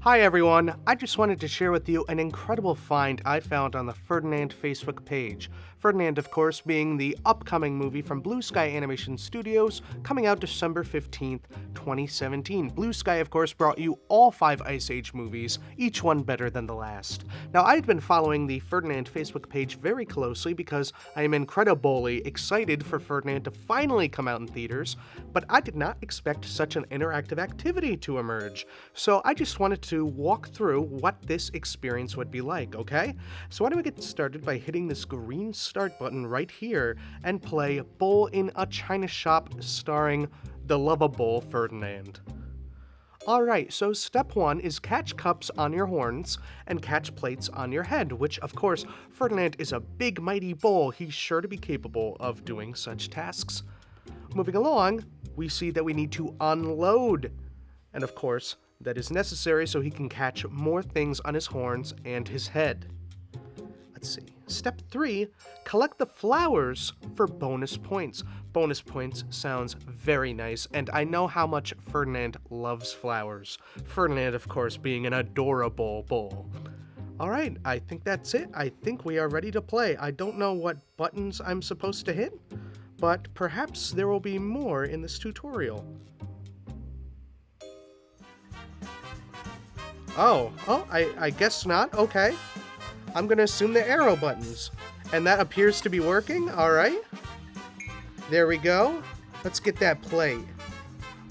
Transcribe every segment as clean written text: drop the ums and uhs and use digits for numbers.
Hi everyone, I just wanted to share with you an incredible find I found on the Ferdinand Facebook page. Ferdinand, of course, being the upcoming movie from Blue Sky Animation Studios, coming out December 15th, 2017. Blue Sky, of course, brought you all 5 Ice Age movies, each one better than the last. Now, I had been following the Ferdinand Facebook page very closely because I am incredibly excited for Ferdinand to finally come out in theaters, but I did not expect such an interactive activity to emerge. So I just wanted to walk through what this experience would be like, okay? So why don't we get started by hitting this green start button right here and play Bowl in a China Shop starring the lovable Ferdinand. Alright, so step 1 is catch cups on your horns and catch plates on your head, which of course, Ferdinand is a big mighty bowl, he's sure to be capable of doing such tasks. Moving along, we see that we need to unload, and of course, that is necessary so he can catch more things on his horns and his head. Let's see. Step 3, collect the flowers for bonus points. Bonus points sounds very nice, and I know how much Ferdinand loves flowers. Ferdinand, of course, being an adorable bull. Alright, I think that's it. I think we are ready to play. I don't know what buttons I'm supposed to hit, but perhaps there will be more in this tutorial. I guess not. Okay. I'm gonna assume the arrow buttons. And that appears to be working. Alright. There we go. Let's get that plate.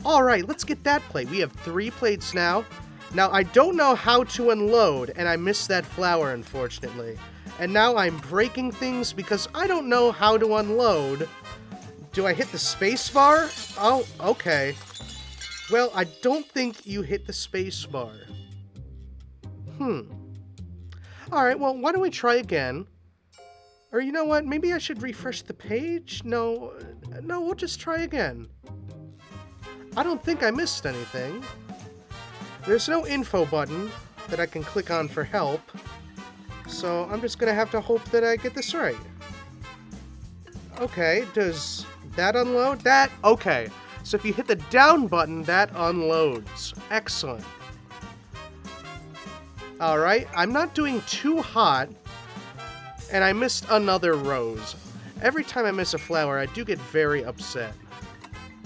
Alright, let's get that plate. We have 3 plates now. Now, I don't know how to unload, and I missed that flower, unfortunately. And now I'm breaking things because I don't know how to unload. Do I hit the space bar? Oh, okay. Well, I don't think you hit the space bar. Alright, well, why don't we try again? Or you know what, maybe I should refresh the page? No, we'll just try again. I don't think I missed anything. There's no info button that I can click on for help, so I'm just gonna have to hope that I get this right. Okay, does that unload? That? Okay. So if you hit the down button, that unloads. Excellent. Alright, I'm not doing too hot, and I missed another rose. Every time I miss a flower, I do get very upset.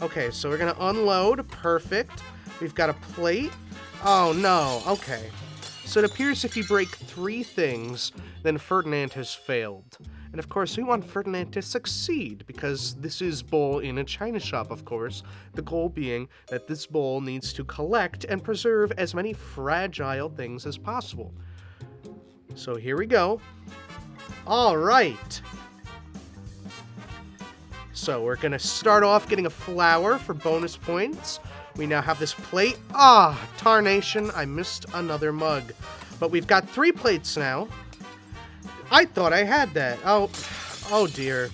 Okay, so we're gonna unload. Perfect. We've got a plate. Oh no, okay. So it appears if you break 3 things, then Ferdinand has failed. And of course, we want Ferdinand to succeed, because this is Bowl in a China Shop, of course. The goal being that this bowl needs to collect and preserve as many fragile things as possible. So here we go. Alright. So we're gonna start off getting a flower for bonus points. We now have this plate. Tarnation, I missed another mug. But we've got 3 plates now. I thought I had that. Oh dear.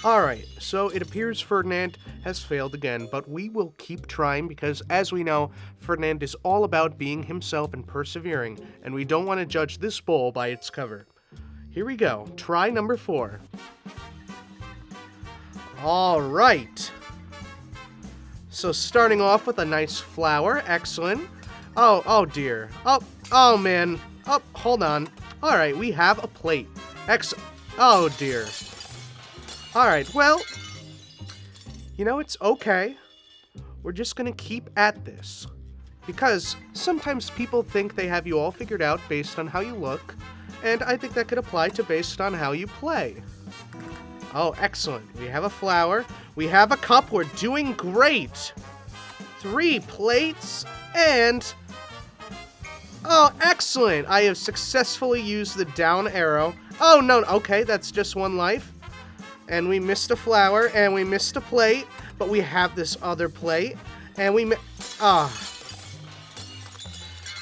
Alright, so it appears Ferdinand has failed again, but we will keep trying because, as we know, Ferdinand is all about being himself and persevering, and we don't want to judge this bowl by its cover. Here we go. Try number 4. Alright. So starting off with a nice flower. Excellent. Oh dear. Oh man. Oh, hold on. Alright, we have a plate. Oh dear. Alright, well, you know, it's okay. We're just gonna keep at this. Because sometimes people think they have you all figured out based on how you look, and I think that could apply to based on how you play. Oh, excellent. We have a flower. We have a cup. We're doing great. 3 plates, and... oh, excellent! I have successfully used the down arrow. Oh, no, okay, that's just 1 life. And we missed a flower, and we missed a plate, but we have this other plate, and we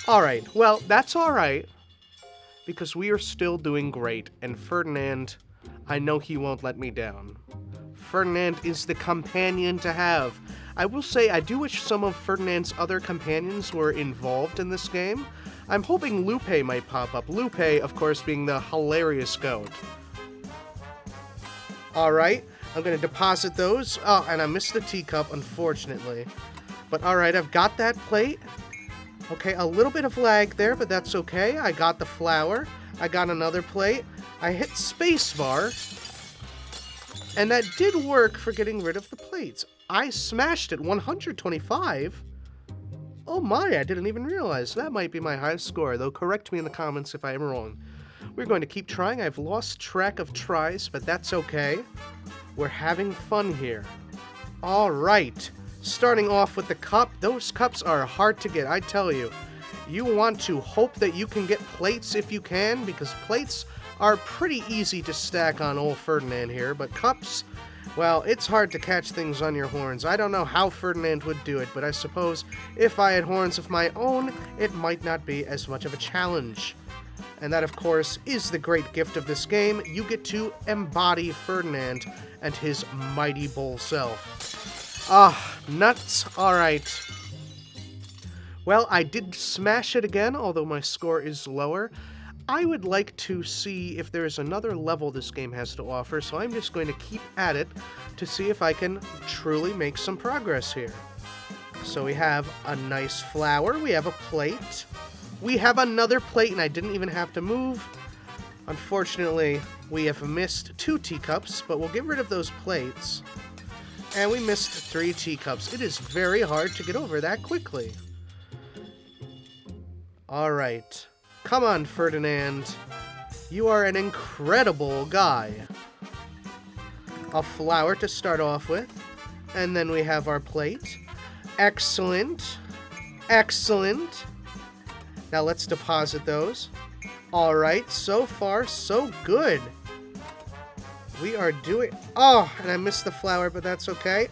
Alright, well, that's alright, because we are still doing great, and Ferdinand, I know he won't let me down. Ferdinand is the companion to have. I will say, I do wish some of Ferdinand's other companions were involved in this game. I'm hoping Lupe might pop up. Lupe, of course, being the hilarious goat. Alright, I'm gonna deposit those. Oh, and I missed the teacup, unfortunately. But alright, I've got that plate. Okay, a little bit of lag there, but that's okay. I got the flower. I got another plate. I hit spacebar. And that did work for getting rid of the plates. I smashed it, 125? Oh my, I didn't even realize. That might be my highest score, though correct me in the comments if I am wrong. We're going to keep trying. I've lost track of tries, but that's okay. We're having fun here. All right. Starting off with the cup. Those cups are hard to get, I tell you. You want to hope that you can get plates if you can, because plates are pretty easy to stack on old Ferdinand here, but cups, well, it's hard to catch things on your horns. I don't know how Ferdinand would do it, but I suppose if I had horns of my own, it might not be as much of a challenge. And that, of course, is the great gift of this game. You get to embody Ferdinand and his mighty bull self. Ah, nuts. All right. Well, I did smash it again, although my score is lower. I would like to see if there's another level this game has to offer, so I'm just going to keep at it to see if I can truly make some progress here. So we have a nice flower, we have a plate, we have another plate, and I didn't even have to move. Unfortunately, we have missed 2 teacups, but we'll get rid of those plates. And we missed 3 teacups. It is very hard to get over that quickly. Alright. Come on, Ferdinand. You are an incredible guy. A flower to start off with. And then we have our plate. Excellent. Excellent. Now let's deposit those. Alright, so far, so good. We are doing... Oh, and I missed the flower, but that's okay.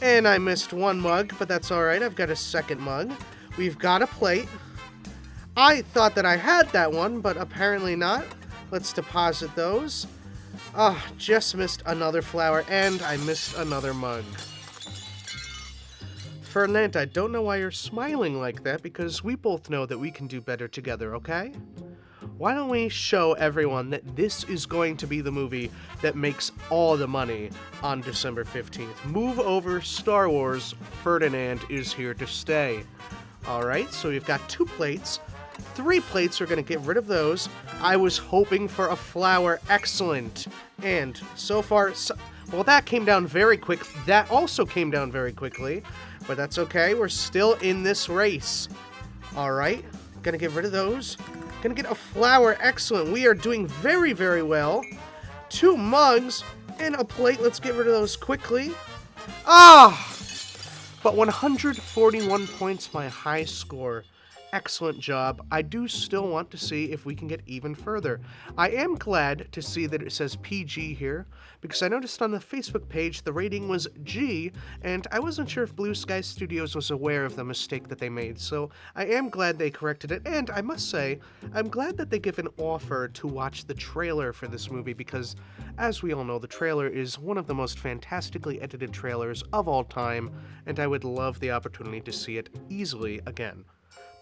And I missed 1 mug, but that's alright. I've got a second mug. We've got a plate. I thought that I had that one, but apparently not. Let's deposit those. Ah, just missed another flower, and I missed another mug. Ferdinand, I don't know why you're smiling like that, because we both know that we can do better together, okay? Why don't we show everyone that this is going to be the movie that makes all the money on December 15th. Move over, Star Wars. Ferdinand is here to stay. Alright, so we've got 2 plates. 3 plates, we're going to get rid of those. I was hoping for a flower. Excellent. And so far, well, that came down very quick. That also came down very quickly. But that's okay. We're still in this race. Alright. Gonna get rid of those. Gonna get a flower. Excellent. We are doing very, very well. 2 mugs and a plate. Let's get rid of those quickly. Ah! But 141 points, my high score. Excellent job. I do still want to see if we can get even further. I am glad to see that it says PG here, because I noticed on the Facebook page the rating was G, and I wasn't sure if Blue Sky Studios was aware of the mistake that they made, so I am glad they corrected it, and I must say, I'm glad that they give an offer to watch the trailer for this movie, because, as we all know, the trailer is one of the most fantastically edited trailers of all time, and I would love the opportunity to see it easily again.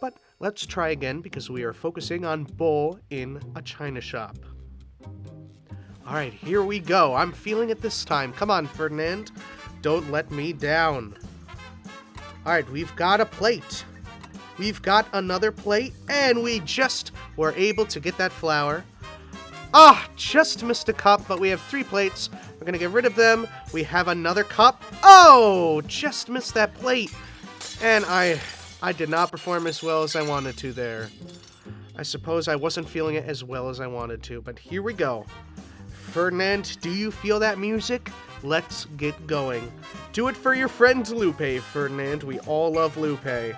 But let's try again, because we are focusing on Bull in a China shop. Alright, here we go. I'm feeling it this time. Come on, Ferdinand. Don't let me down. Alright, we've got a plate. We've got another plate, and we just were able to get that flower. Ah, just missed a cup, but we have 3 plates. We're gonna get rid of them. We have another cup. Oh, just missed that plate. And I did not perform as well as I wanted to there. I suppose I wasn't feeling it as well as I wanted to, but here we go. Ferdinand, do you feel that music? Let's get going. Do it for your friend Lupe, Ferdinand. We all love Lupe.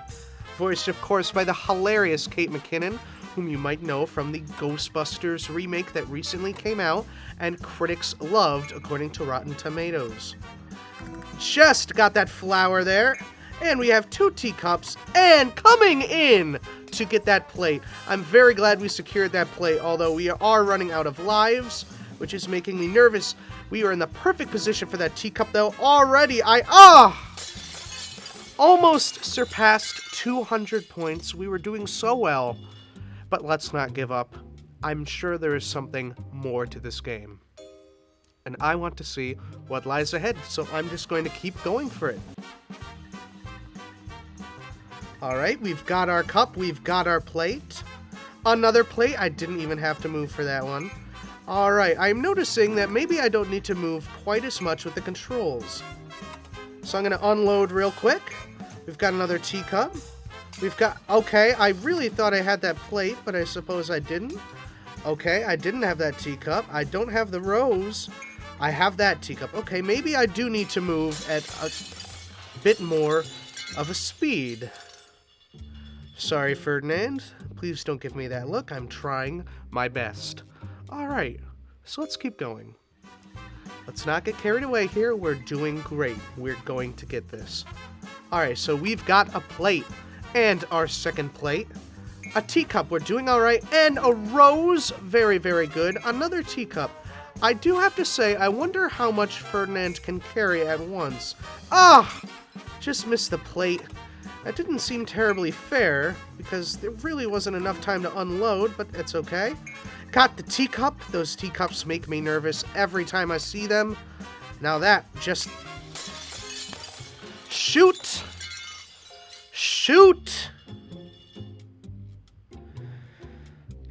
Voiced, of course, by the hilarious Kate McKinnon, whom you might know from the Ghostbusters remake that recently came out and critics loved, according to Rotten Tomatoes. Just got that flower there. And we have 2 teacups, and coming in to get that plate. I'm very glad we secured that plate, although we are running out of lives, which is making me nervous. We are in the perfect position for that teacup, though. Already, almost surpassed 200 points. We were doing so well, but let's not give up. I'm sure there is something more to this game, and I want to see what lies ahead, so I'm just going to keep going for it. Alright, we've got our cup, we've got our plate. Another plate, I didn't even have to move for that one. Alright, I'm noticing that maybe I don't need to move quite as much with the controls. So I'm going to unload real quick. We've got another teacup. We've got... Okay, I really thought I had that plate, but I suppose I didn't. Okay, I didn't have that teacup. I don't have the rose. I have that teacup. Okay, maybe I do need to move at a bit more of a speed. Sorry, Ferdinand. Please don't give me that look. I'm trying my best. Alright, so let's keep going. Let's not get carried away here. We're doing great. We're going to get this. Alright, so we've got a plate. And our second plate. A teacup. We're doing alright. And a rose. Very, very good. Another teacup. I do have to say, I wonder how much Ferdinand can carry at once. Ah! Just missed the plate. That didn't seem terribly fair, because there really wasn't enough time to unload, but it's okay. Got the teacup. Those teacups make me nervous every time I see them. Now that, just... Shoot! Shoot!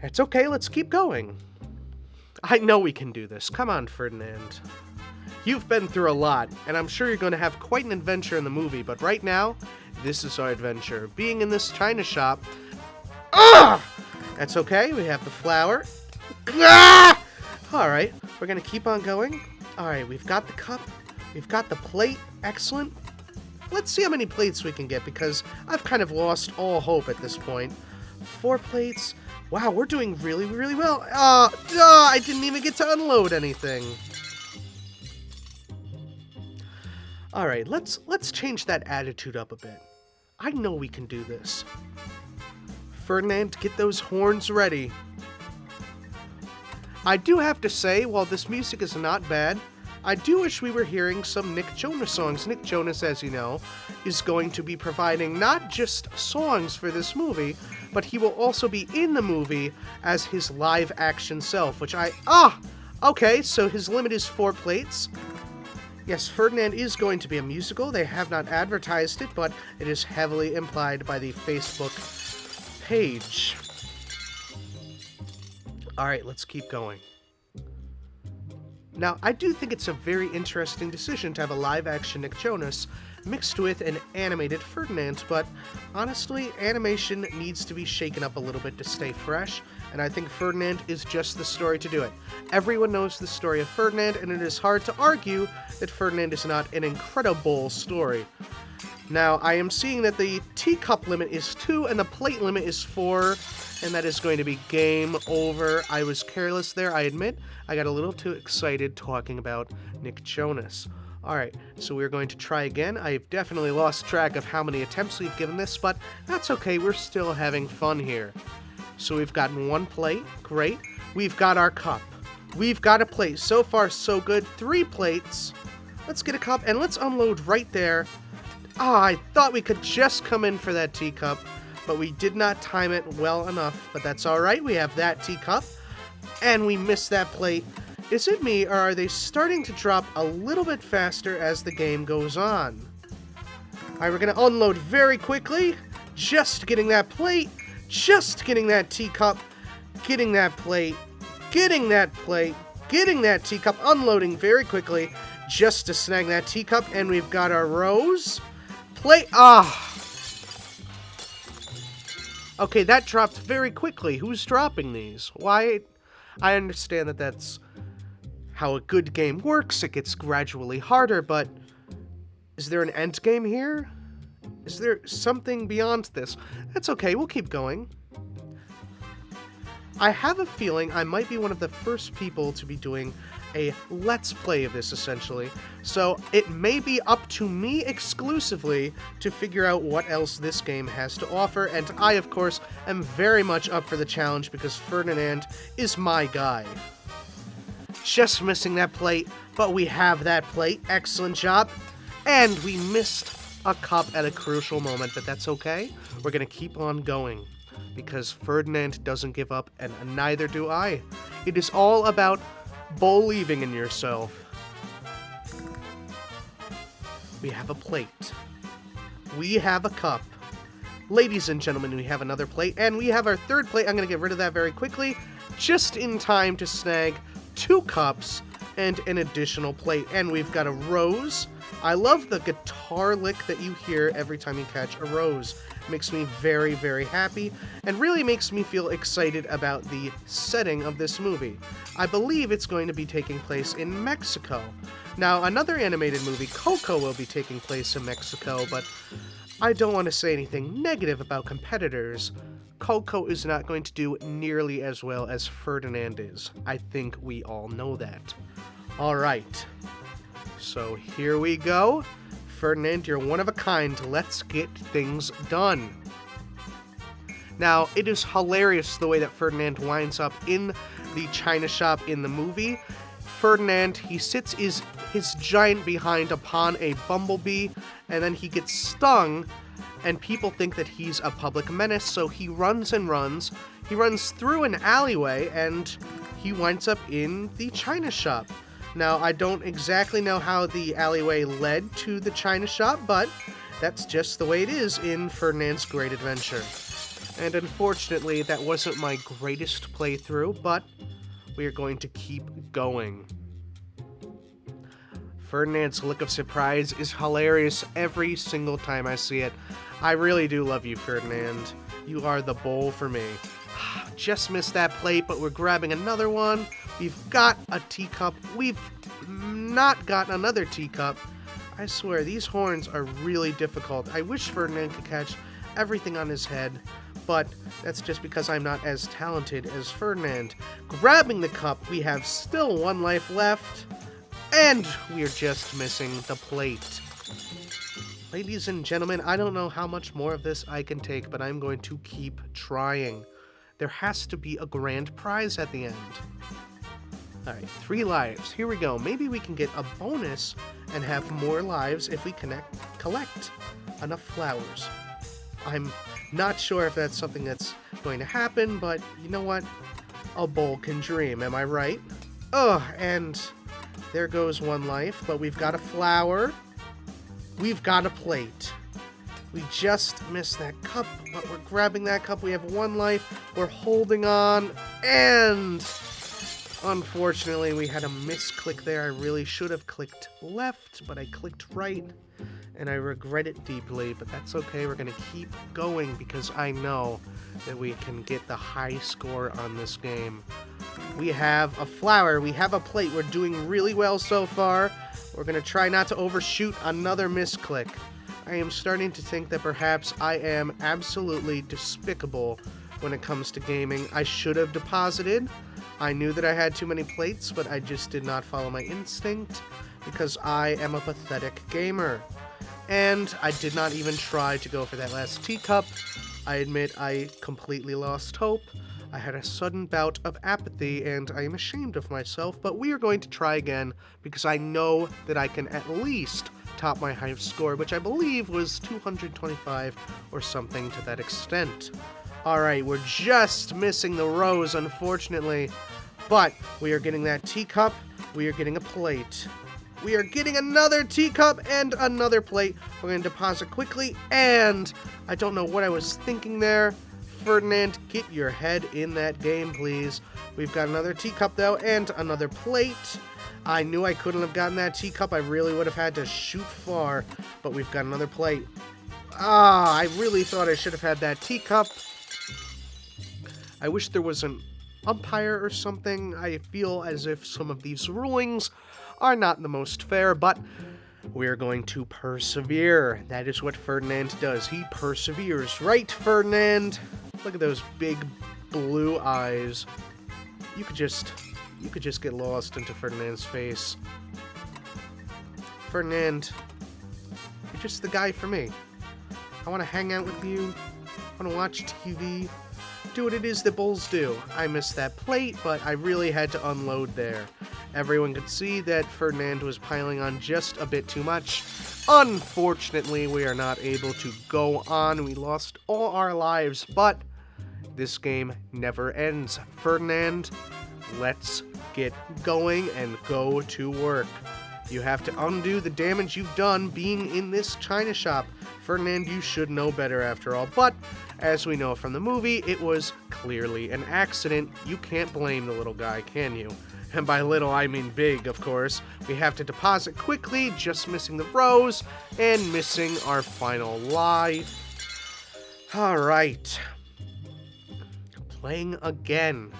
It's okay, let's keep going. I know we can do this. Come on, Ferdinand. You've been through a lot, and I'm sure you're going to have quite an adventure in the movie, but right now, this is our adventure. Being in this china shop... Ah! That's okay, we have the flour. Ah! Alright, we're going to keep on going. Alright, we've got the cup. We've got the plate. Excellent. Let's see how many plates we can get, because I've kind of lost all hope at this point. 4 plates. Wow, we're doing really, really well. I didn't even get to unload anything. Alright, let's change that attitude up a bit. I know we can do this. Ferdinand, get those horns ready. I do have to say, while this music is not bad, I do wish we were hearing some Nick Jonas songs. Nick Jonas, as you know, is going to be providing not just songs for this movie, but he will also be in the movie as his live-action self, which okay, so his limit is 4 plates. Yes, Ferdinand is going to be a musical. They have not advertised it, but it is heavily implied by the Facebook page. Alright, let's keep going. Now, I do think it's a very interesting decision to have a live-action Nick Jonas mixed with an animated Ferdinand, but honestly, animation needs to be shaken up a little bit to stay fresh, and I think Ferdinand is just the story to do it. Everyone knows the story of Ferdinand, and it is hard to argue that Ferdinand is not an incredible story. Now, I am seeing that the teacup limit is 2 and the plate limit is 4, and that is going to be game over. I was careless there, I admit. I got a little too excited talking about Nick Jonas. Alright, so we're going to try again. I've definitely lost track of how many attempts we've given this, but that's okay, we're still having fun here. So we've gotten 1 plate, great. We've got our cup. We've got a plate. So far, so good. 3 plates. Let's get a cup, and let's unload right there. I thought we could just come in for that teacup, but we did not time it well enough. But that's alright, we have that teacup, and we missed that plate. Is it me, or are they starting to drop a little bit faster as the game goes on? Alright, we're going to unload very quickly. Just getting that plate. Just getting that teacup. Getting that plate. Getting that plate. Getting that teacup. Unloading very quickly. Just to snag that teacup. And we've got our rose. Plate. Okay, that dropped very quickly. Who's dropping these? Why? I understand that that's how a good game works. It gets gradually harder, but is there an end game here? Is there something beyond this? That's okay, we'll keep going. I have a feeling I might be one of the first people to be doing a Let's Play of this, essentially. So it may be up to me exclusively to figure out what else this game has to offer, and I, of course, am very much up for the challenge because Ferdinand is my guy. Just missing that plate, but we have that plate. Excellent job. And we missed a cup at a crucial moment, but that's okay. We're going to keep on going because Ferdinand doesn't give up, and neither do I. It is all about believing in yourself. We have a plate. We have a cup. Ladies and gentlemen, we have another plate, and we have our third plate. I'm going to get rid of that very quickly, just in time to snag 2 cups and an additional plate. And we've got a rose. I love the guitar lick that you hear every time you catch a rose. It makes me very, very happy, and really makes me feel excited about the setting of this movie. I believe it's going to be taking place in Mexico. Now, another animated movie, Coco, will be taking place in Mexico, but I don't want to say anything negative about competitors. Coco is not going to do nearly as well as Ferdinand is. I think we all know that. Alright, so here we go. Ferdinand, you're one of a kind. Let's get things done. Now, it is hilarious the way that Ferdinand winds up in the china shop in the movie. Ferdinand, he sits his giant behind upon a bumblebee, and then he gets stung, and people think that he's a public menace, so he runs and runs. He runs through an alleyway, and he winds up in the china shop. Now, I don't exactly know how the alleyway led to the china shop, but that's just the way it is in Ferdinand's Great Adventure. And unfortunately, that wasn't my greatest playthrough, but we are going to keep going. Ferdinand's look of surprise is hilarious every single time I see it. I really do love you, Ferdinand. You are the bowl for me. Just missed that plate, but we're grabbing another one. We've got a teacup. We've not got another teacup. I swear, these horns are really difficult. I wish Ferdinand could catch everything on his head, but that's just because I'm not as talented as Ferdinand. Grabbing the cup, we have still 1 life left, and we're just missing the plate. Ladies and gentlemen, I don't know how much more of this I can take, but I'm going to keep trying. There has to be a grand prize at the end. Alright, 3 lives. Here we go. Maybe we can get a bonus and have more lives if we collect enough flowers. I'm not sure if that's something that's going to happen, but you know what? A bowl can dream, am I right? Oh, and there goes 1 life, but we've got a flower. We've got a plate. We just missed that cup, but we're grabbing that cup. We have 1 life. We're holding on, and unfortunately, we had a misclick there. I really should have clicked left, but I clicked right, and I regret it deeply, but that's okay. We're going to keep going because I know that we can get the high score on this game. We have a flower. We have a plate. We're doing really well so far. We're going to try not to overshoot another misclick. I am starting to think that perhaps I am absolutely despicable when it comes to gaming. I should have deposited. I knew that I had too many plates, but I just did not follow my instinct because I am a pathetic gamer. And I did not even try to go for that last teacup. I admit I completely lost hope. I had a sudden bout of apathy, and I am ashamed of myself, but we are going to try again because I know that I can at least top my high score, which I believe was 225 or something to that extent. Alright, we're just missing the rose, unfortunately, but we are getting that teacup, we are getting a plate. We are getting another teacup and another plate. We're going to deposit quickly, and I don't know what I was thinking there. Ferdinand, get your head in that game, please. We've got another teacup, though, and another plate. I knew I couldn't have gotten that teacup. I really would have had to shoot far, but we've got another plate. I really thought I should have had that teacup. I wish there was an umpire or something. I feel as if some of these rulings are not the most fair, but we're going to persevere. That is what Ferdinand does. He perseveres. Right, Ferdinand? Look at those big blue eyes. You could just get lost into Ferdinand's face. Ferdinand, you're just the guy for me. I want to hang out with you. I want to watch TV. Do what it is that bulls do. I missed that plate, but I really had to unload there. Everyone could see that Ferdinand was piling on just a bit too much. Unfortunately, we are not able to go on. We lost all our lives, but this game never ends. Ferdinand, let's get going and go to work. You have to undo the damage you've done being in this china shop. Ferdinand, you should know better after all. But, as we know from the movie, it was clearly an accident. You can't blame the little guy, can you? And by little, I mean big, of course. We have to deposit quickly, just missing the rows, and missing our final life. Alright. Playing again.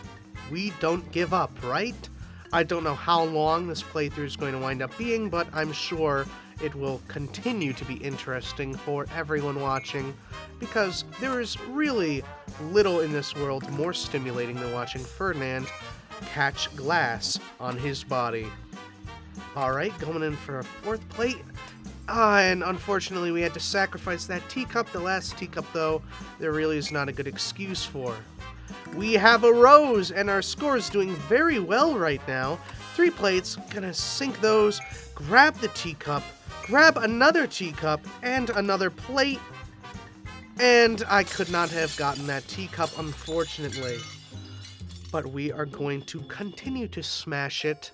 We don't give up, right? I don't know how long this playthrough is going to wind up being, but I'm sure it will continue to be interesting for everyone watching, because there is really little in this world more stimulating than watching Ferdinand catch glass on his body. Alright, going in for a fourth plate. And unfortunately we had to sacrifice that teacup. The last teacup, though, there really is not a good excuse for. We have a rose, and our score is doing very well right now. 3 plates, gonna sink those, grab the teacup, grab another teacup, and another plate. And I could not have gotten that teacup, unfortunately. But we are going to continue to smash it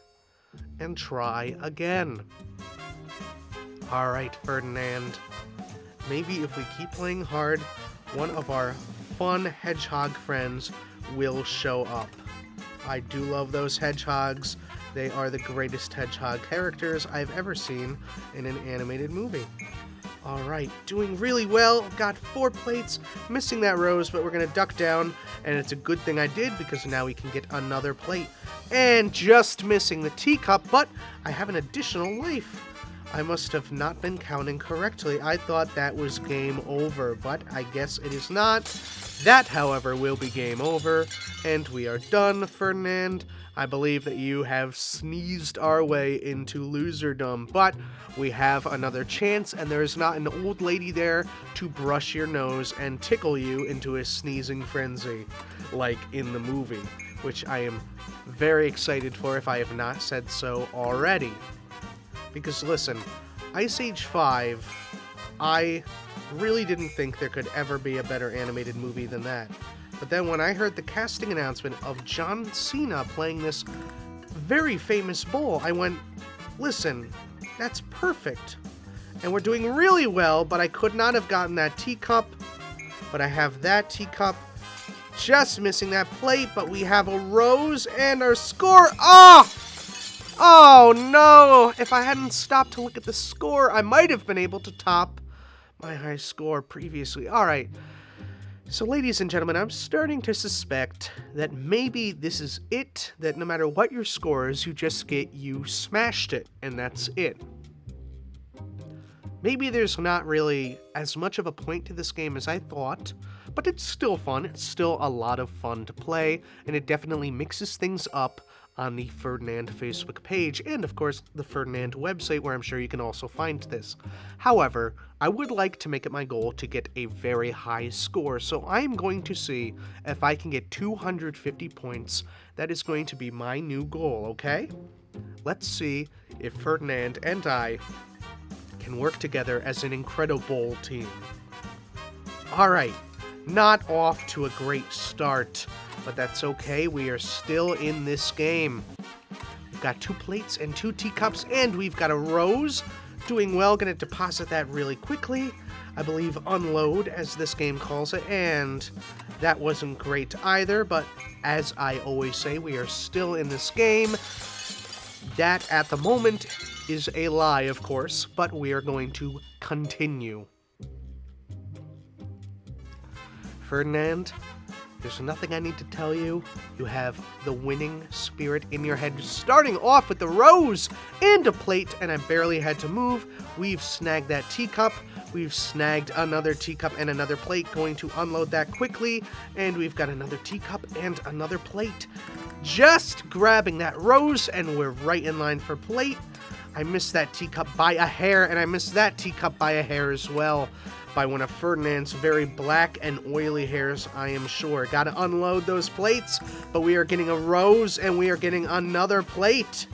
and try again. Alright, Ferdinand. Maybe if we keep playing hard, one of our fun hedgehog friends will show up. I do love those hedgehogs. They are the greatest hedgehog characters I've ever seen in an animated movie. Alright, doing really well. Got 4 plates, missing that rose, but we're going to duck down, and it's a good thing I did, because now we can get another plate. And just missing the teacup, but I have an additional life. I must have not been counting correctly. I thought that was game over, but I guess it is not. That, however, will be game over, and we are done, Ferdinand. I believe that you have sneezed our way into loserdom, but we have another chance, and there is not an old lady there to brush your nose and tickle you into a sneezing frenzy, like in the movie, which I am very excited for if I have not said so already. Because listen, Ice Age 5, I really didn't think there could ever be a better animated movie than that. But then when I heard the casting announcement of John Cena playing this very famous bull, I went, listen, that's perfect. And we're doing really well, but I could not have gotten that teacup. But I have that teacup, just missing that plate, but we have a rose and our score. Oh no! If I hadn't stopped to look at the score, I might have been able to top my high score previously. Alright. So, ladies and gentlemen, I'm starting to suspect that maybe this is it, that no matter what your score is, you smashed it, and that's it. Maybe there's not really as much of a point to this game as I thought, but it's still fun. It's still a lot of fun to play, and it definitely mixes things up on the Ferdinand Facebook page, and of course the Ferdinand website, where I'm sure you can also find this. However, I would like to make it my goal to get a very high score, so I'm going to see if I can get 250 points. That is going to be my new goal, okay? Let's see if Ferdinand and I can work together as an incredible team. Alright, not off to a great start, but that's okay, we are still in this game. We've got 2 plates and 2 teacups, and we've got a rose. Doing well, gonna deposit that really quickly. I believe unload, as this game calls it, and that wasn't great either, but as I always say, we are still in this game. That, at the moment, is a lie, of course, but we are going to continue. Ferdinand, there's nothing I need to tell you. You have the winning spirit in your head. Starting off with the rose and a plate, and I barely had to move. We've snagged that teacup. We've snagged another teacup and another plate. Going to unload that quickly. And we've got another teacup and another plate. Just grabbing that rose, and we're right in line for plate. I missed that teacup by a hair, and I missed that teacup by a hair as well. By one of Ferdinand's very black and oily hairs, I am sure. Gotta unload those plates, but we are getting a rose, and we are getting another plate.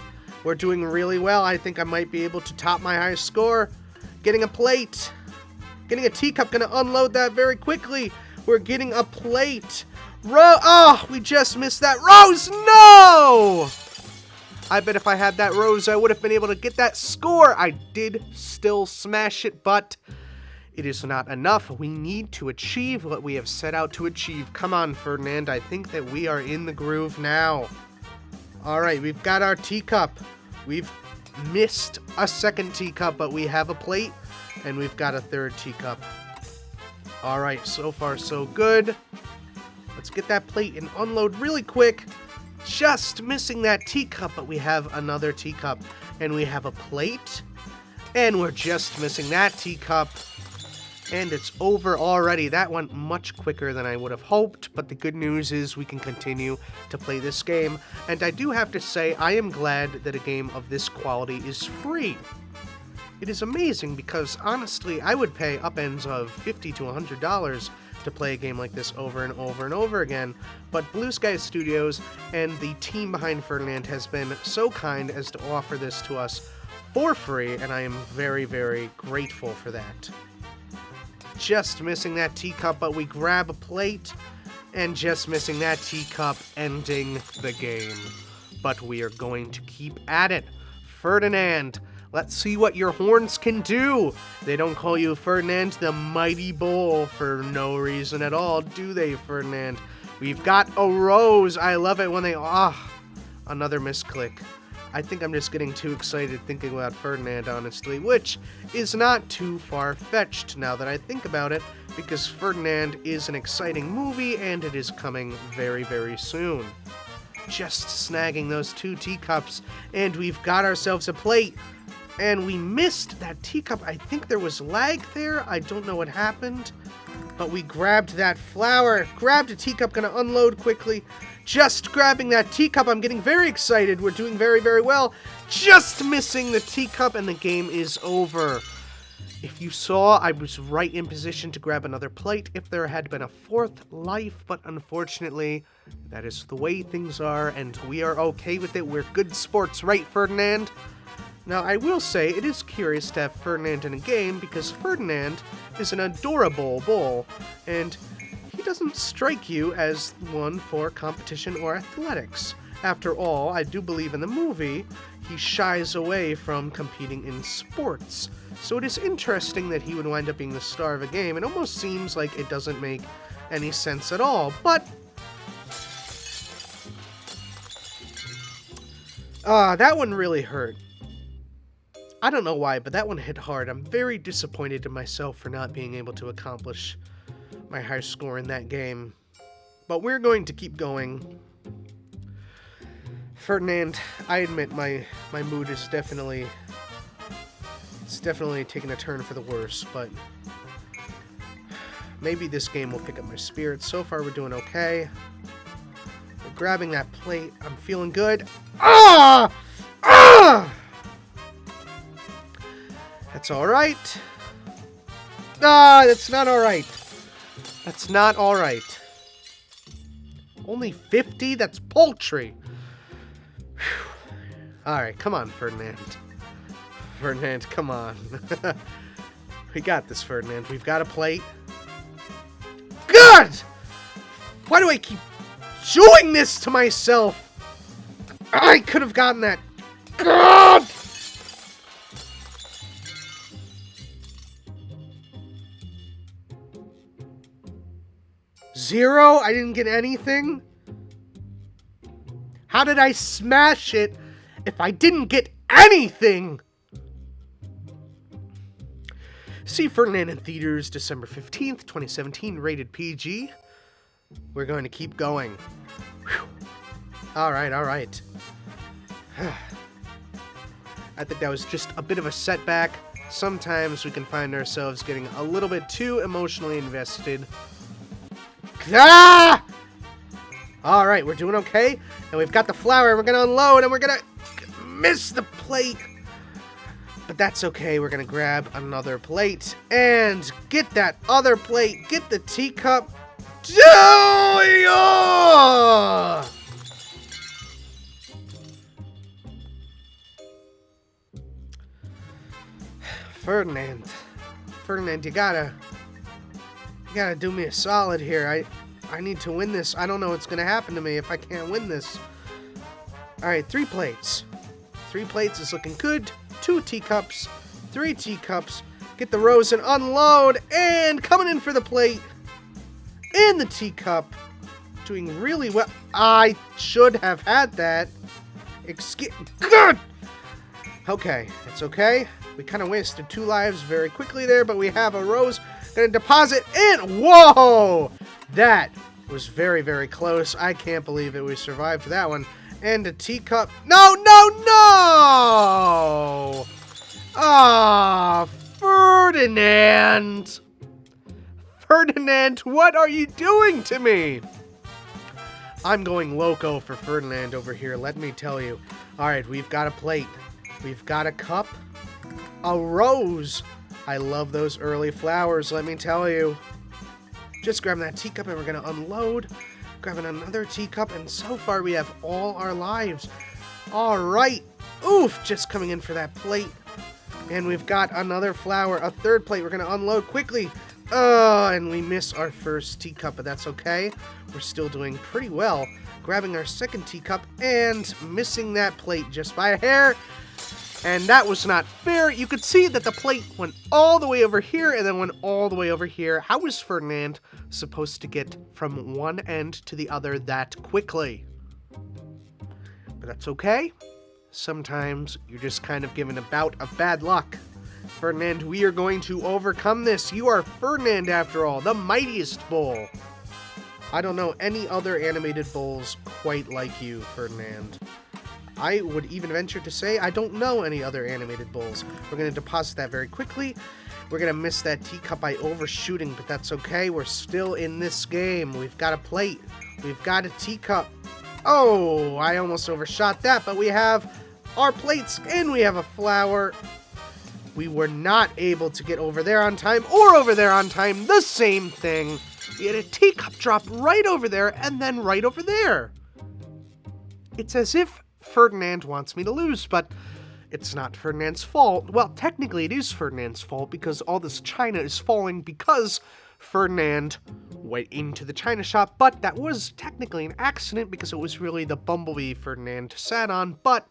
We're doing really well. I think I might be able to top my high score. Getting a plate. Getting a teacup, gonna unload that very quickly. We're getting a plate. We just missed that rose. No! I bet if I had that rose, I would have been able to get that score. I did still smash it, but It is not enough. We need to achieve what we have set out to achieve. Come on, Ferdinand. I think that we are in the groove now. All right, we've got our teacup. We've missed a second teacup, but we have a plate, and we've got a third teacup. All right, so far so good. Let's get that plate and unload really quick. Just missing that teacup, but we have another teacup, and we have a plate, and we're just missing that teacup. And it's over already. That went much quicker than I would have hoped, but the good news is we can continue to play this game. And I do have to say, I am glad that a game of this quality is free. It is amazing because, honestly, I would pay upends of $50 to $100 to play a game like this over and over and over again, but Blue Sky Studios and the team behind Ferdinand has been so kind as to offer this to us for free, and I am very, very grateful for that. Just missing that teacup, but we grab a plate, and just missing that teacup, ending the game. But we are going to keep at it. Ferdinand, let's see what your horns can do. They don't call you Ferdinand the Mighty Bull for no reason at all, do they, Ferdinand? We've got a rose. I love it when they... another misclick. I think I'm just getting too excited thinking about Ferdinand, honestly, which is not too far-fetched now that I think about it, because Ferdinand is an exciting movie, and it is coming very, very soon. Just snagging those two teacups, and we've got ourselves a plate, and we missed that teacup. I think there was lag there. I don't know what happened, but we grabbed that flower, grabbed a teacup, gonna unload quickly. Just grabbing that teacup. I'm getting very excited. We're doing very, very well. Just missing the teacup, and the game is over. If you saw, I was right in position to grab another plate if there had been a fourth life, but unfortunately, that is the way things are, and we are okay with it. We're good sports, right, Ferdinand? Now, I will say, it is curious to have Ferdinand in a game, because Ferdinand is an adorable bull, and he doesn't strike you as one for competition or athletics. After all, I do believe in the movie, he shies away from competing in sports. So it is interesting that he would wind up being the star of a game. It almost seems like it doesn't make any sense at all, but... that one really hurt. I don't know why, but that one hit hard. I'm very disappointed in myself for not being able to accomplish my high score in that game. But we're going to keep going. Ferdinand, I admit my mood is definitely taking a turn for the worse, but maybe this game will pick up my spirits. So far we're doing okay. We're grabbing that plate. I'm feeling good. That's alright. That's not alright. That's not alright. Only 50? That's paltry. Alright, come on, Ferdinand. Ferdinand, come on. We got this, Ferdinand. We've got a plate. God! Why do I keep doing this to myself? I could have gotten that. God! Zero? I didn't get anything? How did I smash it if I didn't get anything? See Ferdinand in theaters December 15th, 2017, rated PG. We're going to keep going. Alright. I think that was just a bit of a setback. Sometimes we can find ourselves getting a little bit too emotionally invested. Alright, we're doing okay. And we've got the flower, and we're going to unload, and we're going to miss the plate. But that's okay. We're going to grab another plate and get that other plate. Get the teacup. Ferdinand, you gotta do me a solid here. I need to win this. I don't know what's gonna happen to me if I can't win this. Alright, 3 plates. 3 plates is looking good. 2 teacups, 3 teacups, Get the rose and unload. And coming in for the plate. And the teacup. Doing really well. I should have had that. Good! Okay, it's okay. We kind of wasted 2 lives very quickly there, but we have a rose. Gonna deposit in. Whoa! That was very, very close. I can't believe it. We survived that one. And a teacup. No, no, no! Ah, Ferdinand! Ferdinand, what are you doing to me? I'm going loco for Ferdinand over here, let me tell you. Alright, we've got a plate. We've got a cup. A rose. I love those early flowers, let me tell you. Just grabbing that teacup and we're going to unload. Grabbing another teacup, and so far we have all our lives. Alright. Oof, just coming in for that plate. And we've got another flower, a third plate. We're going to unload quickly. And we miss our first teacup, but that's okay. We're still doing pretty well. Grabbing our second teacup and missing that plate just by a hair. And that was not fair. You could see that the plate went all the way over here and then went all the way over here. How was Ferdinand supposed to get from one end to the other that quickly? But that's okay. Sometimes you're just kind of given a bout of bad luck. Ferdinand, we are going to overcome this. You are Ferdinand, after all, the mightiest bull. I don't know any other animated bulls quite like you, Ferdinand. I would even venture to say I don't know any other animated bulls. We're going to deposit that very quickly. We're going to miss that teacup by overshooting, but that's okay. We're still in this game. We've got a plate. We've got a teacup. Oh, I almost overshot that, but we have our plates and we have a flower. We were not able to get over there on time or over there on time. The same thing. We had a teacup drop right over there and then right over there. It's as if Ferdinand wants me to lose, but it's not Ferdinand's fault. Well, technically it is Ferdinand's fault because all this china is falling because Ferdinand went into the china shop, but that was technically an accident because it was really the bumblebee Ferdinand sat on, but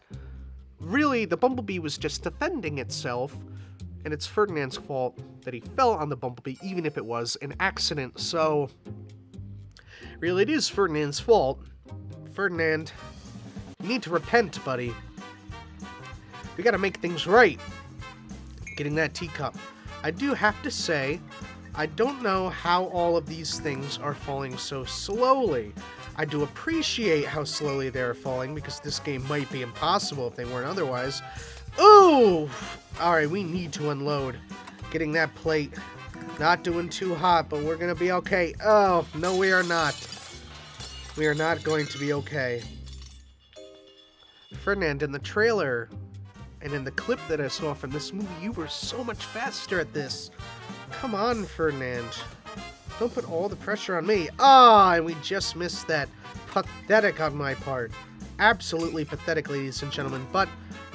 really the bumblebee was just defending itself, and it's Ferdinand's fault that he fell on the bumblebee, even if it was an accident. So really it is Ferdinand's fault. Ferdinand, you need to repent, buddy. We gotta make things right. Getting that teacup. I do have to say, I don't know how all of these things are falling so slowly. I do appreciate how slowly they're falling because this game might be impossible if they weren't otherwise. Ooh! Alright, we need to unload. Getting that plate. Not doing too hot, but we're gonna be okay. Oh, no we are not. We are not going to be okay. Ferdinand, in the trailer and in the clip that I saw from this movie, you were so much faster at this. Come on, Ferdinand. Don't put all the pressure on me. Ah, and we just missed that. Pathetic on my part. Absolutely pathetic, ladies and gentlemen. But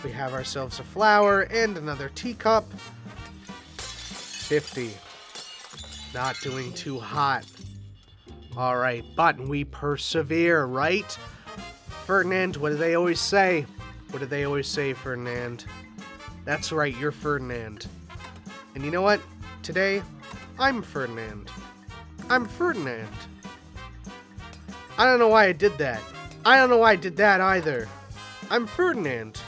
we have ourselves a flower and another teacup. 50. Not doing too hot. Alright, but we persevere, right? Ferdinand, what do they always say? What do they always say, Ferdinand? That's right, you're Ferdinand. And you know what? Today, I'm Ferdinand. I'm Ferdinand. I don't know why I did that. I don't know why I did that either. I'm Ferdinand.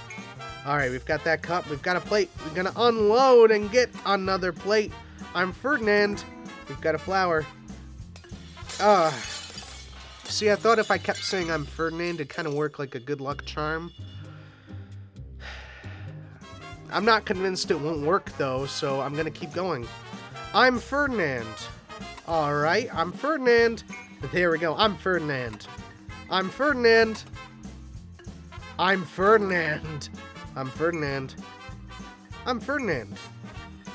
Alright, we've got that cup. We've got a plate. We're gonna unload and get another plate. I'm Ferdinand. We've got a flower. See, I thought if I kept saying I'm Ferdinand, it'd kind of work like a good luck charm. I'm not convinced it won't work, though, so I'm gonna keep going. I'm Ferdinand. Alright, I'm Ferdinand. There we go, I'm Ferdinand. I'm Ferdinand. I'm Ferdinand. I'm Ferdinand. I'm Ferdinand.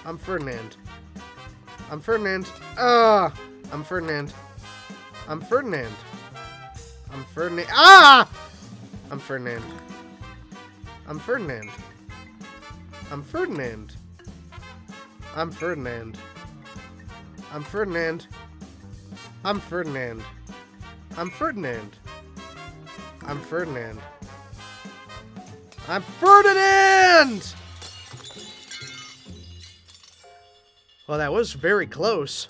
I'm Ferdinand. I'm Ferdinand. I'm Ferdinand. I'm Ferdinand. I'm Ferdinand. Ah! I'm Ferdinand. I'm Ferdinand. I'm Ferdinand. I'm Ferdinand. I'm Ferdinand. I'm Ferdinand. I'm Ferdinand. I'm Ferdinand. I'm Ferdinand! Well, that was very close.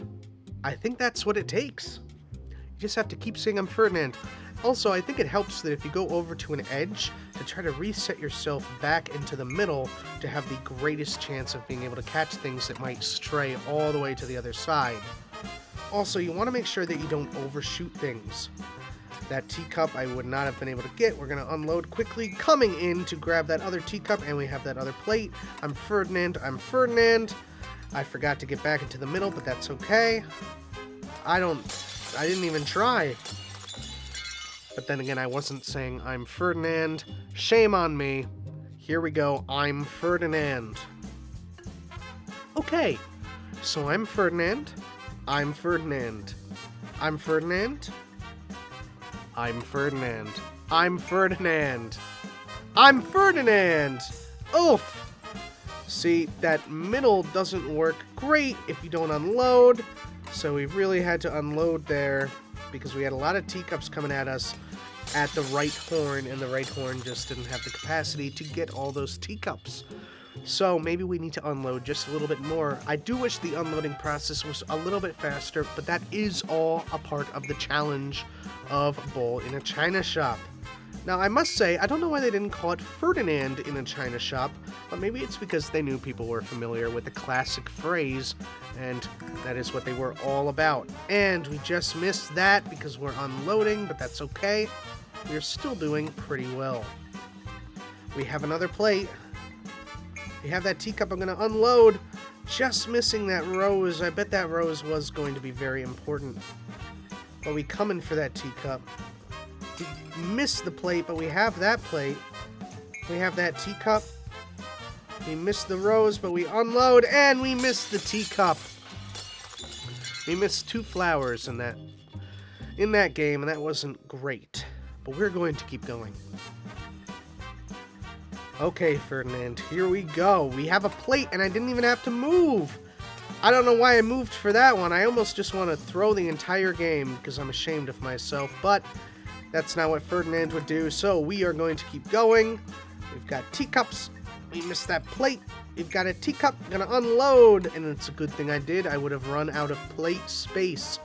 I think that's what it takes. You just have to keep saying I'm Ferdinand. Also, I think it helps that if you go over to an edge, to try to reset yourself back into the middle to have the greatest chance of being able to catch things that might stray all the way to the other side. Also, you want to make sure that you don't overshoot things. That teacup I would not have been able to get. We're going to unload quickly, coming in to grab that other teacup, and we have that other plate. I'm Ferdinand. I forgot to get back into the middle, but that's okay. I didn't even try. But then again, I wasn't saying I'm Ferdinand. Shame on me. Here we go. I'm Ferdinand. Okay. So I'm Ferdinand. I'm Ferdinand. I'm Ferdinand. I'm Ferdinand. I'm Ferdinand. I'm Ferdinand. Oof. See, that middle doesn't work great if you don't unload. So we really had to unload there because we had a lot of teacups coming at us at the right horn, and the right horn just didn't have the capacity to get all those teacups. So maybe we need to unload just a little bit more. I do wish the unloading process was a little bit faster, but that is all a part of the challenge of Bowl in a China Shop. Now, I must say, I don't know why they didn't call it Ferdinand in a China Shop, but maybe it's because they knew people were familiar with the classic phrase, and that is what they were all about. And we just missed that because we're unloading, but that's okay. We're still doing pretty well. We have another plate. We have that teacup I'm going to unload. Just missing that rose. I bet that rose was going to be very important. But we come in for that teacup. We missed the plate, but we have that plate. We have that teacup. We missed the rose, but we unload, and we missed the teacup. We missed 2 flowers in that game, and that wasn't great. But we're going to keep going. Okay, Ferdinand, here we go. We have a plate, and I didn't even have to move. I don't know why I moved for that one. I almost just want to throw the entire game because I'm ashamed of myself, but that's not what Ferdinand would do, so we are going to keep going. We've got teacups. We missed that plate. We've got a teacup. Gonna unload, and it's a good thing I did. I would have run out of plate space.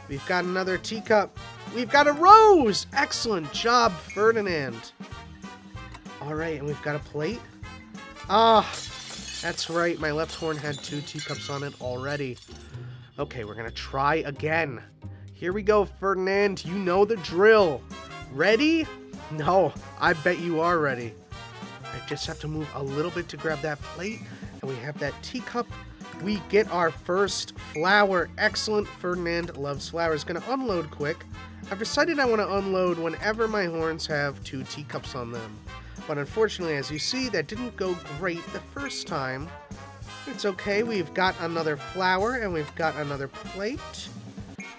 We've got another teacup. We've got a rose! Excellent job, Ferdinand. Alright, and we've got a plate. Ah, that's right. My left horn had 2 teacups on it already. Okay, we're gonna try again. Here we go, Ferdinand. You know the drill. Ready? No, I bet you are ready. I just have to move a little bit to grab that plate, and we have that teacup. We get our first flower. Excellent. Ferdinand loves flowers. Gonna unload quick. I've decided I want to unload whenever my horns have 2 teacups on them. But unfortunately, as you see, that didn't go great the first time. It's okay. We've got another flower, and we've got another plate.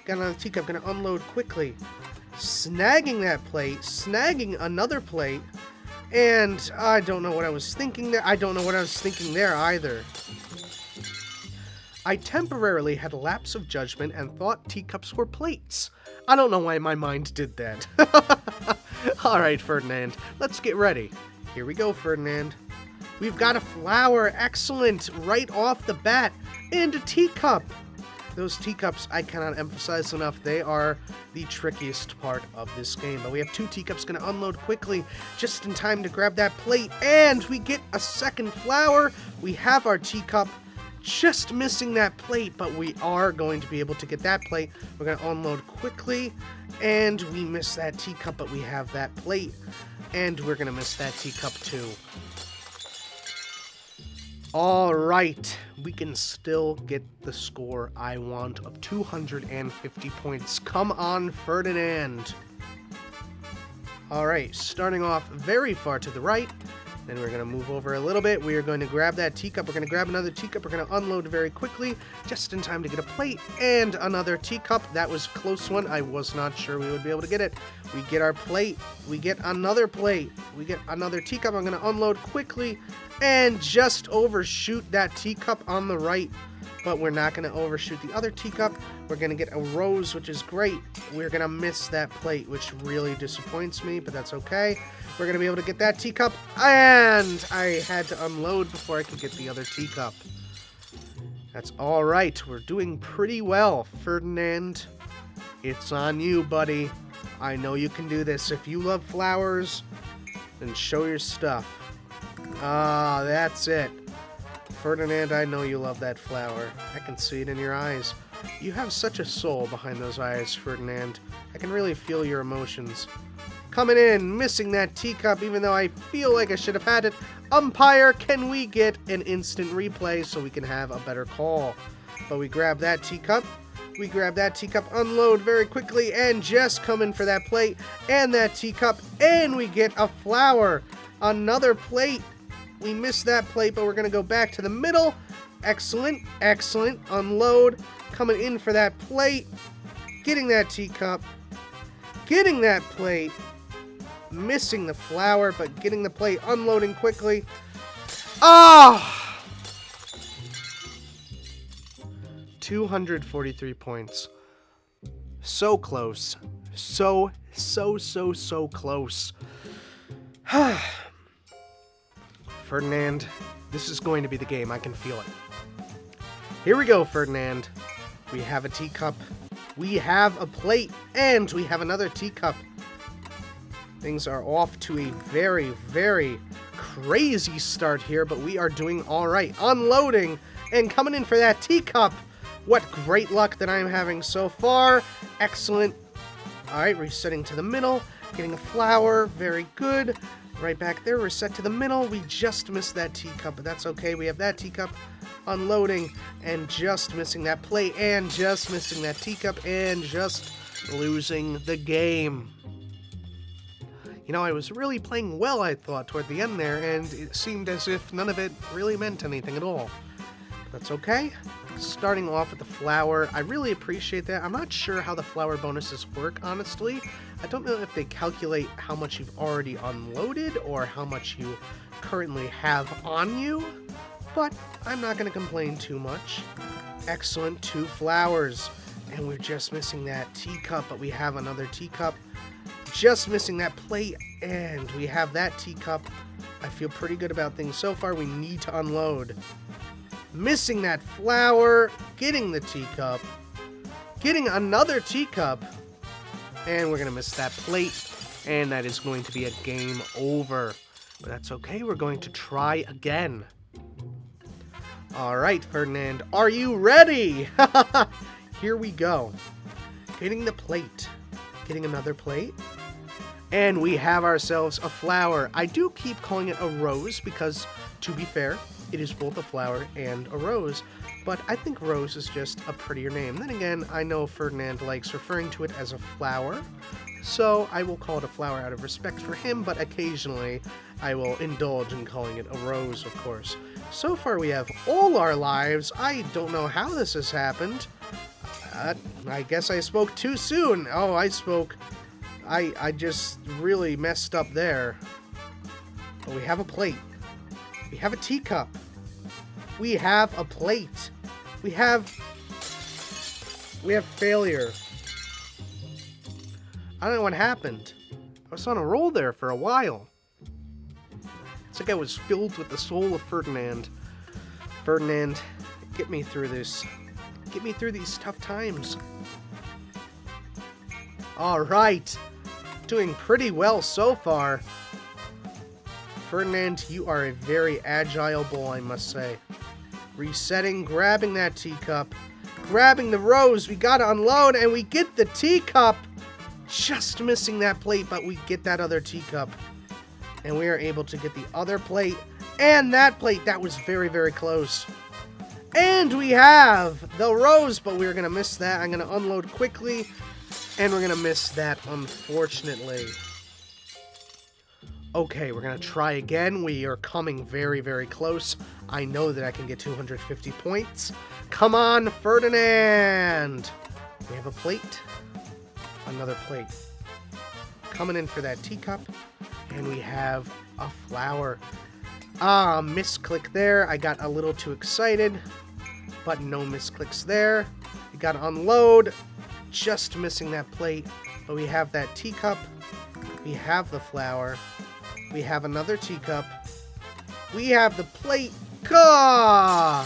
Got another teacup. Gonna unload quickly. Snagging that plate. Snagging another plate. And I don't know what I was thinking there. I don't know what I was thinking there either. I temporarily had a lapse of judgment and thought teacups were plates. I don't know why my mind did that. Alright, Ferdinand, let's get ready. Here we go, Ferdinand. We've got a flower. Excellent. Right off the bat. And a teacup. Those teacups, I cannot emphasize enough, they are the trickiest part of this game. But we have 2 teacups going to unload quickly, just in time to grab that plate. And we get a second flower. We have our teacup. Just missing that plate, but we are going to be able to get that plate. We're going to unload quickly, and we miss that teacup, but we have that plate, and we're going to miss that teacup too. All right, we can still get the score I want of 250 points. Come on, Ferdinand. All right, starting off very far to the right. Then we're going to move over a little bit. We are going to grab that teacup. We're going to grab another teacup. We're going to unload very quickly, just in time to get a plate and another teacup. That was a close one. I was not sure we would be able to get it. We get our plate. We get another plate. We get another teacup. I'm going to unload quickly and just overshoot that teacup on the right. But we're not going to overshoot the other teacup. We're going to get a rose, which is great. We're going to miss that plate, which really disappoints me, but that's okay. We're going to be able to get that teacup, and I had to unload before I could get the other teacup. That's all right. We're doing pretty well. Ferdinand, it's on you, buddy. I know you can do this. If you love flowers, then show your stuff. Ah, that's it. Ferdinand, I know you love that flower. I can see it in your eyes. You have such a soul behind those eyes, Ferdinand. I can really feel your emotions. Coming in, missing that teacup, even though I feel like I should have had it. Umpire, can we get an instant replay so we can have a better call? But we grab that teacup. We grab that teacup, unload very quickly, and just come in for that plate and that teacup, and we get a flower. Another plate. We missed that plate, but we're going to go back to the middle. Excellent, excellent. Unload. Coming in for that plate. Getting that teacup. Getting that plate. Missing the flower, but getting the plate. Unloading quickly. Ah! 243 points. So close. So close. Ferdinand, this is going to be the game. I can feel it. Here we go, Ferdinand. We have a teacup. We have a plate. And we have another teacup. Things are off to a very, very crazy start here, but we are doing all right. Unloading and coming in for that teacup. What great luck that I'm having so far. Excellent. All right, resetting to the middle. Getting a flower. Very good. Right back there, reset to the middle. We just missed that teacup, but that's okay. We have that teacup. Unloading and just missing that plate and just missing that teacup and just losing the game. You know, I was really playing well, I thought, toward the end there, and it seemed as if none of it really meant anything at all. That's okay. Starting off with the flower, I really appreciate that. I'm not sure how the flower bonuses work, honestly. I don't know if they calculate how much you've already unloaded or how much you currently have on you, but I'm not going to complain too much. Excellent, 2 flowers, and we're just missing that teacup, but we have another teacup. Just missing that plate, and we have that teacup. I feel pretty good about things so far. We need to unload. Missing that flower, getting the teacup, getting another teacup, and we're going to miss that plate, and that is going to be a game over. But that's okay, we're going to try again. All right, Ferdinand, are you ready? Here we go. Getting the plate, getting another plate, and we have ourselves a flower. I do keep calling it a rose because, to be fair, it is both a flower and a rose, but I think rose is just a prettier name. Then again, I know Ferdinand likes referring to it as a flower, so I will call it a flower out of respect for him, but occasionally I will indulge in calling it a rose, of course. So far we have all our lives. I don't know how this has happened. I guess I spoke too soon. Oh, I just really messed up there. But we have a plate. We have a teacup. We have a plate. We have failure. I don't know what happened. I was on a roll there for a while. It's like I was filled with the soul of Ferdinand. Ferdinand, get me through this. Get me through these tough times. All right. Doing pretty well so far. Ferdinand, you are a very agile bull, I must say. Resetting, grabbing that teacup, grabbing the rose. We gotta unload, and we get the teacup. Just missing that plate, but we get that other teacup. And we are able to get the other plate and that plate. That was very, very close. And we have the rose, but we're gonna miss that. I'm gonna unload quickly, and we're gonna miss that, unfortunately. Okay, we're gonna try again. We are coming very, very close. I know that I can get 250 points. Come on, Ferdinand! We have a plate. Another plate. Coming in for that teacup. And we have a flower. Ah, misclick there. I got a little too excited. But no misclicks there. We gotta unload. Just missing that plate. But we have that teacup. We have the flower. We have another teacup. We have the plate. Gah!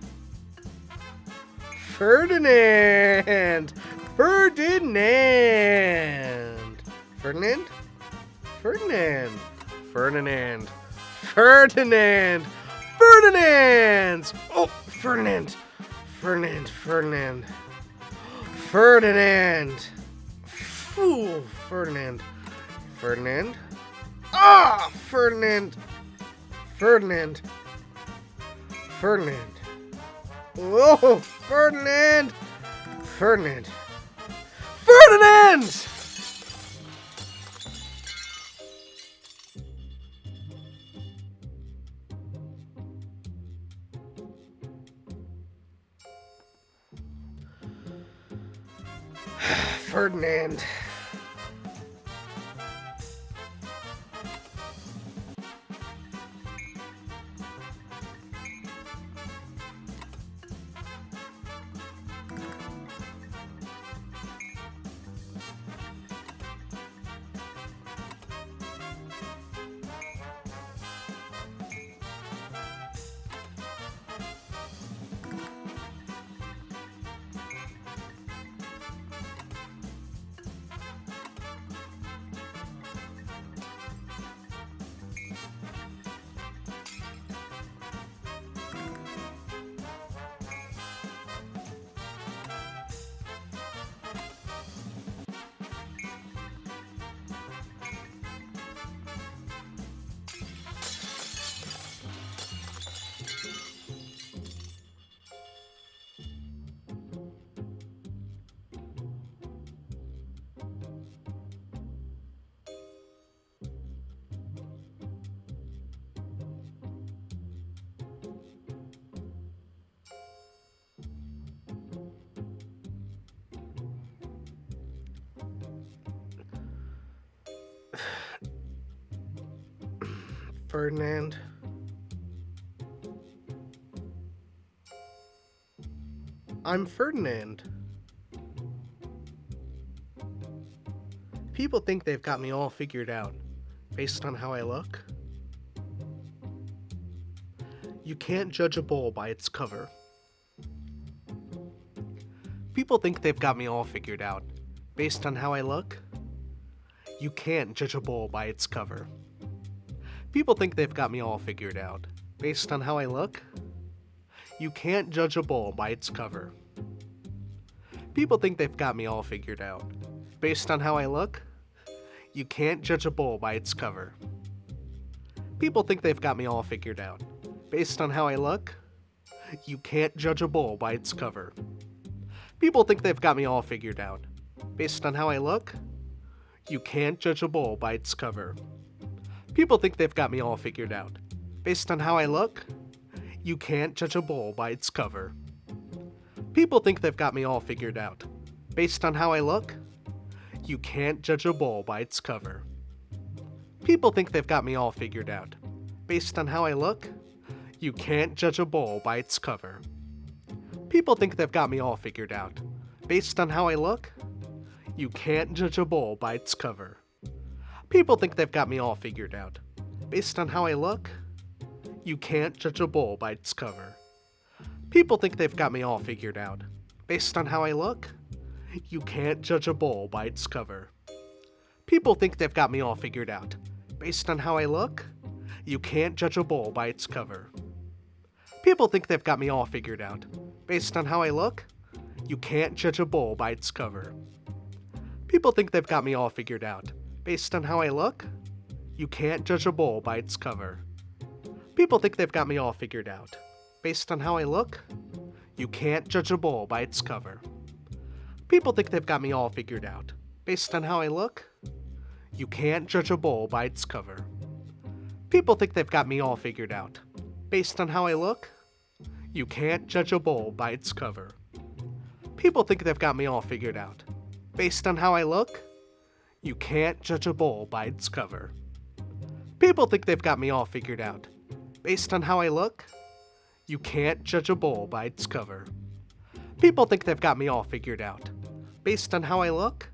Ferdinand! Ferdinand! Ferdinand? Ferdinand! Ferdinand! Ferdinand! Ferdinand! Oh, Ferdinand! Ferdinand! Ferdinand! Ferdinand! Ooh, Ferdinand! Ferdinand! Ah! Ferdinand! Ferdinand! Ferdinand! Whoa! Ferdinand! Ferdinand! Ferdinand! Ferdinand. Ferdinand. I'm Ferdinand. People think they've got me all figured out based on how I look. You can't judge a bowl by its cover. People think they've got me all figured out based on how I look. You can't judge a bowl by its cover. People think they've got me all figured out based on how I look. You can't judge a bowl by its cover. People think they've got me all figured out based on how I look. You can't judge a bowl by its cover. People think they've got me all figured out based on how I look. You can't judge a bowl by its cover. People think they've got me all figured out based on how I look. You can't judge a bowl by its cover. People think they've got me all figured out based on how I look. You can't judge a bowl by its cover. People think they've got me all figured out based on how I look. You can't judge a bowl by its cover. People think they've got me all figured out based on how I look. You can't judge a bowl by its cover. People think they've got me all figured out based on how I look. You can't judge a bowl by its cover. People think they've got me all figured out based on how I look. You can't judge a bowl by its cover. People think they've got me all figured out based on how I look. You can't judge a bowl by its cover. People think they've got me all figured out based on how I look. You can't judge a bowl by its cover. People think they've got me all figured out based on how I look. You can't judge a bowl by its cover. People think they've got me all figured out based on how I look. You can't judge a bowl by its cover. People think they've got me all figured out based on how I look. You can't judge a bowl by its cover. People think they've got me all figured out based on how I look. You can't judge a bowl by its cover. People think they've got me all figured out based on how I look. You can't judge a bowl by its cover. People think they've got me all figured out based on how I look. You can't judge a bowl by its cover. People think they've got me all figured out based on how I look. You can't judge a bowl by its cover. People think they've got me all figured out based on how I look.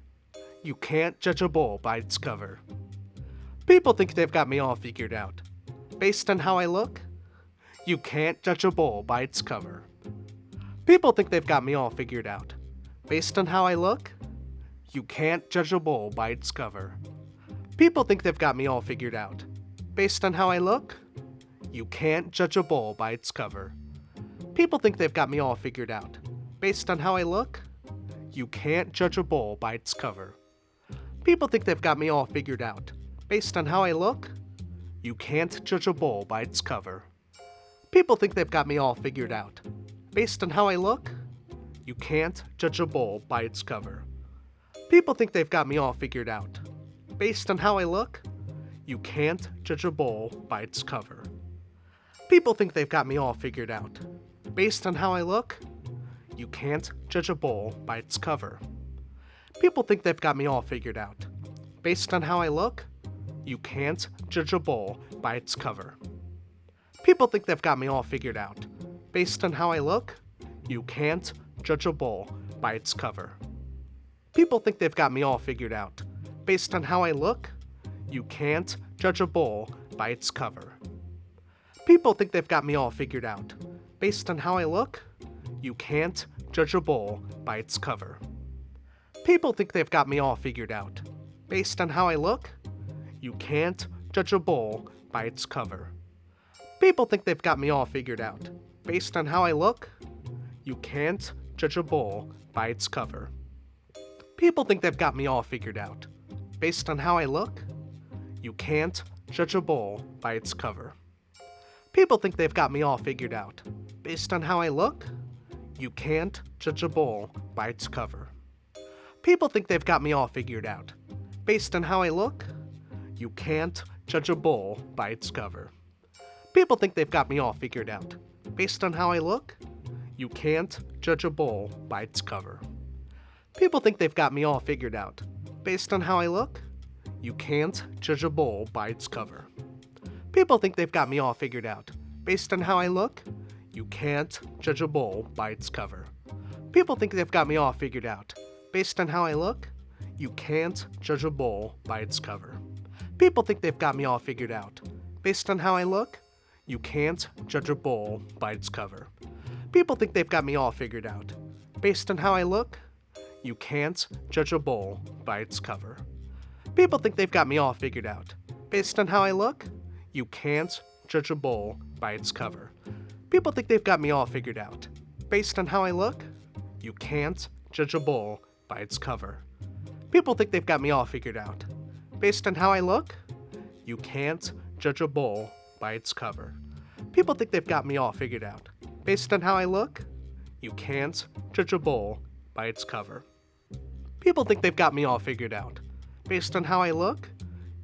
You can't judge a bowl by its cover. People think they've got me all figured out based on how I look. You can't judge a bowl by its cover. People think they've got me all figured out. Based on how I look, you can't judge a bowl by its cover. People think they've got me all figured out. Based on how I look, you can't judge a bowl by its cover. People think they've got me all figured out. Based on how I look, you can't judge a bowl by its cover. People think they've got me all figured out. Based on how I look, you can't judge a bowl by its cover. People think they've got me all figured out. Based on how I look, you can't judge a bowl by its cover. People think they've got me all figured out. Based on how I look, you can't judge a bowl by its cover. People think they've got me all figured out. Based on how I look, you can't judge a bowl by its cover. People think they've got me all figured out. Based on how I look, you can't judge a bowl by its cover. People think they've got me all figured out. Based on how I look, you can't judge a bowl by its cover. People think they've got me all figured out. Based on how I look, you can't judge a bowl by its cover. People think they've got me all figured out. Based on how I look, you can't judge a bowl by its cover. People think they've got me all figured out. Based on how I look, you can't judge a bowl by its cover. People think they've got me all figured out. Based on how I look, you can't judge a bowl by its cover. People think they've got me all figured out. Based on how I look, you can't judge a bowl by its cover. People think they've got me all figured out. Based on how I look, you can't judge a bowl by its cover. People think they've got me all figured out. Based on how I look, you can't judge a bowl by its cover. People think they've got me all figured out. Based on how I look, you can't judge a bowl by its cover. People think they've got me all figured out. Based on how I look, you can't judge a bowl by its cover. People think they've got me all figured out. Based on how I look, you can't judge a bowl by its cover. People think they've got me all figured out. Based on how I look, you can't judge a bowl by its cover. People think they've got me all figured out. Based on how I look, you can't judge a bowl by its cover. People think they've got me all figured out. Based on how I look, you can't judge a bowl by its cover. People think they've got me all figured out. Based on how I look, you can't judge a bowl by its cover. People think they've got me all figured out. Based on how I look, you can't judge a bowl by its cover. People think they've got me all figured out. Based on how I look, you can't judge a bowl by its cover. People think they've got me all figured out. Based on how I look, you can't judge a bowl by its cover. People think they've got me all figured out. Based on how I look,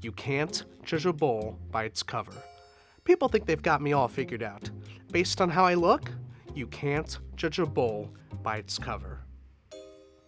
you can't judge a bowl by its cover. People think they've got me all figured out. Based on how I look, you can't judge a bowl by its cover.